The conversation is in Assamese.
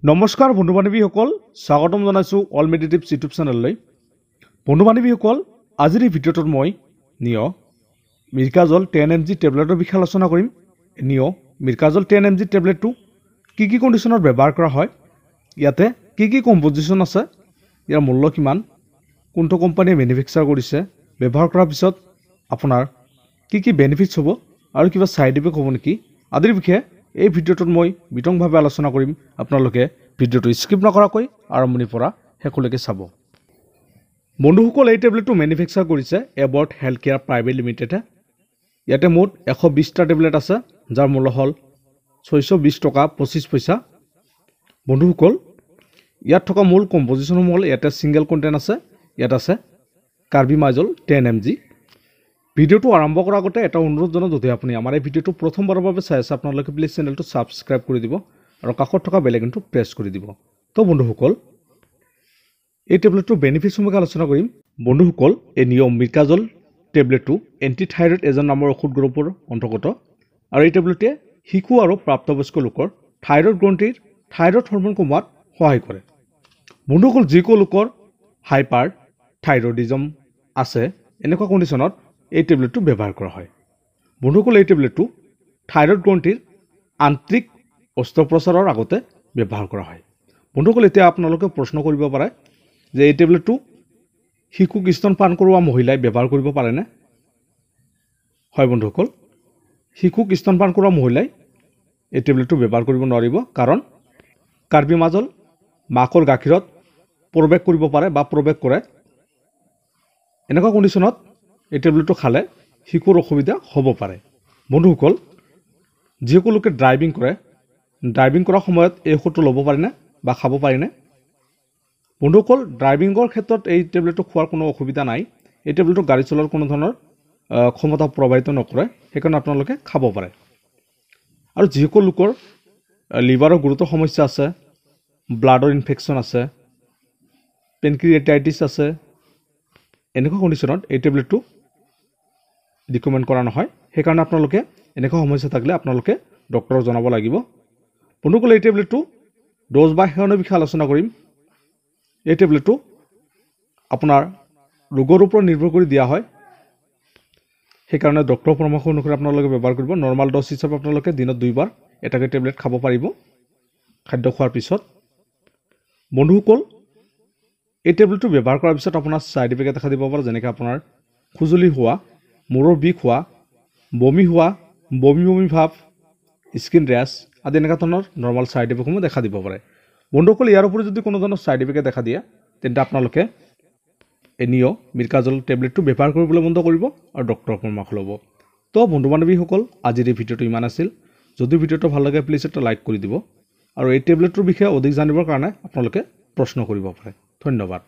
নমস্কাৰ বন্ধু বান্ধৱীসকল, স্বাগতম জনাইছো অল মেডিটেটিভছ ইউটিউব চেনেললৈ। বন্ধু বান্ধৱীসকল, আজিৰ এই ভিডিঅ'টোত মই মিৰকাজল 10mg টেবলেটৰ বিষয়ে আলোচনা কৰিম। মিৰকাজল 10mg টেবলেটটো কি কি কণ্ডিশ্যনত ব্যৱহাৰ কৰা হয়, ইয়াতে কি কি কম্পজিশ্যন আছে, ইয়াৰ মূল্য কিমান, কোনটো কোম্পানীয়ে মেনুফেকচাৰ কৰিছে, ব্যৱহাৰ কৰাৰ পিছত আপোনাৰ কি কি বেনিফিটছ হ'ব আৰু কিবা সাইড ইফেক্ট হ'ব নেকি, আদিৰ বিষয়ে এই ভিডিঅ'টোত মই বিতংভাৱে আলোচনা কৰিম। আপোনালোকে ভিডিঅ'টো স্কিপ নকৰাকৈ আৰম্ভণিৰ পৰা শেষলৈকে চাব। বন্ধুসকল, এই টেবলেটটো মেনুফেকচাৰ কৰিছে এবৰ্ট হেল্থ কেয়াৰ প্ৰাইভেট লিমিটেডে। ইয়াতে মুঠ 120টা টেবলেট আছে, যাৰ মূল্য হ'ল 620 টকা 25 পইচা। বন্ধুসকল, ইয়াত থকা মূল কম্পজিশ্যনসমূহ হ'ল ইয়াতে ছিংগল কণ্টেণ্ট আছে, ইয়াত আছে কাৰ্বিমাজল 10mg। ভিডিঅ'টো আৰম্ভ কৰাৰ আগতে এটা অনুৰোধ জনাওঁ, যদি আপুনি আমাৰ এই ভিডিঅ'টো প্ৰথমবাৰৰ বাবে চাই আছে, আপোনালোকে প্লিজ চেনেলটো ছাবস্ক্ৰাইব কৰি দিব আৰু কাষত থকা বেল আইকনটো প্ৰেছ কৰি দিব। তো বন্ধুসকল, এই টেবলেটটোৰ বেনিফিটসমূহ আলোচনা কৰিম। বন্ধুসকল, এই মিৰকাজল টেবলেটটো এণ্টি থাইৰয়েড এজেণ্ট নামৰ ঔষধ গ্ৰুপৰ অন্তৰ্গত, আৰু এই টেবলেটে শিশু আৰু প্ৰাপ্তবয়স্ক লোকৰ থাইৰয়েড গ্ৰন্থিৰ থাইৰয়েড হৰম'ন কমোৱাত সহায় কৰে। বন্ধুসকল, যিসকল লোকৰ হাইপাৰ থাইৰয়েডিজম আছে, এনেকুৱা কণ্ডিশ্যনত এই টেবলেটটো ব্যৱহাৰ কৰা হয়। বন্ধুসকল, এই টেবলেটটো থাইৰয়েড গ্ৰন্থিৰ আন্তৰিক অস্ত্ৰোপচাৰৰ আগতে ব্যৱহাৰ কৰা হয়। বন্ধুসকল, এতিয়া আপোনালোকে প্ৰশ্ন কৰিব পাৰে যে এই টেবলেটটো শিশুক স্তনপান কৰোৱা মহিলাই ব্যৱহাৰ কৰিব পাৰেনে? হয় বন্ধুসকল, শিশুক স্তনপান কৰোৱা মহিলাই এই টেবলেটটো ব্যৱহাৰ কৰিব নোৱাৰিব, কাৰণ কাৰ্বিমাজল মাকৰ গাখীৰত প্ৰৱেশ কৰিব পাৰে বা প্ৰৱেশ কৰে। এনেকুৱা কণ্ডিশ্যনত এই টেবলেটটো খালে শিশুৰ অসুবিধা হ'ব পাৰে। বন্ধুসকল, যিসকল লোকে ড্ৰাইভিং কৰে, ড্ৰাইভিং কৰাৰ সময়ত এই ঔষধটো ল'ব পাৰেনে বা খাব পাৰেনে? বন্ধুসকল, ড্ৰাইভিঙৰ ক্ষেত্ৰত এই টেবলেটটো খোৱাৰ কোনো অসুবিধা নাই। এই টেবলেটটো গাড়ী চলোৱাৰ কোনো ধৰণৰ ক্ষমতা প্ৰভাৱিত নকৰে, সেইকাৰণে আপোনালোকে খাব পাৰে। আৰু যিসকল লোকৰ লিভাৰৰ গুৰুতৰ সমস্যা আছে, ব্লাডৰ ইনফেকশ্যন আছে, পেনক্ৰিয়েটাইটিছ আছে, এনেকুৱা কণ্ডিশ্যনত এই টেবলেটটো ৰিকমেণ্ড কৰা নহয়। সেইকাৰণে আপোনালোকে এনেকুৱা সমস্যা থাকিলে আপোনালোকে ডক্টৰক জনাব লাগিব। বন্ধুসকল, এই টেবলেটটো ড'জ বা সেৱনৰ বিষয়ে আলোচনা কৰিম। এই টেবলেটটো আপোনাৰ ৰোগৰ ওপৰত নিৰ্ভৰ কৰি দিয়া হয়, সেইকাৰণে ডক্টৰৰ পৰামৰ্শ অনুসৰি আপোনালোকে ব্যৱহাৰ কৰিব। নৰ্মেল ড'জ হিচাপে আপোনালোকে দিনত 2 বাৰ এটাকৈ টেবলেট খাব পাৰিব খাদ্য খোৱাৰ পিছত। বন্ধুসকল, এই টেবলেটটো ব্যৱহাৰ কৰাৰ পিছত আপোনাৰ ছাইড ইফেক্ট দেখা দিব পাৰে, যেনেকৈ আপোনাৰ খুজুলি হোৱা, মূৰৰ বিষ হোৱা, বমি হোৱা, বমি ভাৱ, স্কিন ৰেছ আদি এনেকুৱা ধৰণৰ নৰ্মেল ছাইড ইফেক্টসমূহ দেখা দিব পাৰে। বন্ধুসকল, ইয়াৰ উপৰি যদি কোনো ধৰণৰ ছাইড ইফেক্টে দেখা দিয়ে, তেন্তে আপোনালোকে এই মিৰকাজল টেবলেটটো ব্যৱহাৰ কৰিবলৈ বন্ধ কৰিব আৰু ডক্টৰৰ পৰামৰ্শ ল'ব। তো বন্ধু বান্ধৱীসকল, আজিৰ এই ভিডিঅ'টো ইমান আছিল। যদি ভিডিঅ'টো ভাল লাগে প্লিজ এটা লাইক কৰি দিব, আৰু এই টেবলেটটোৰ বিষয়ে অধিক জানিবৰ কাৰণে আপোনালোকে প্ৰশ্ন কৰিব পাৰে। ধন্যবাদ।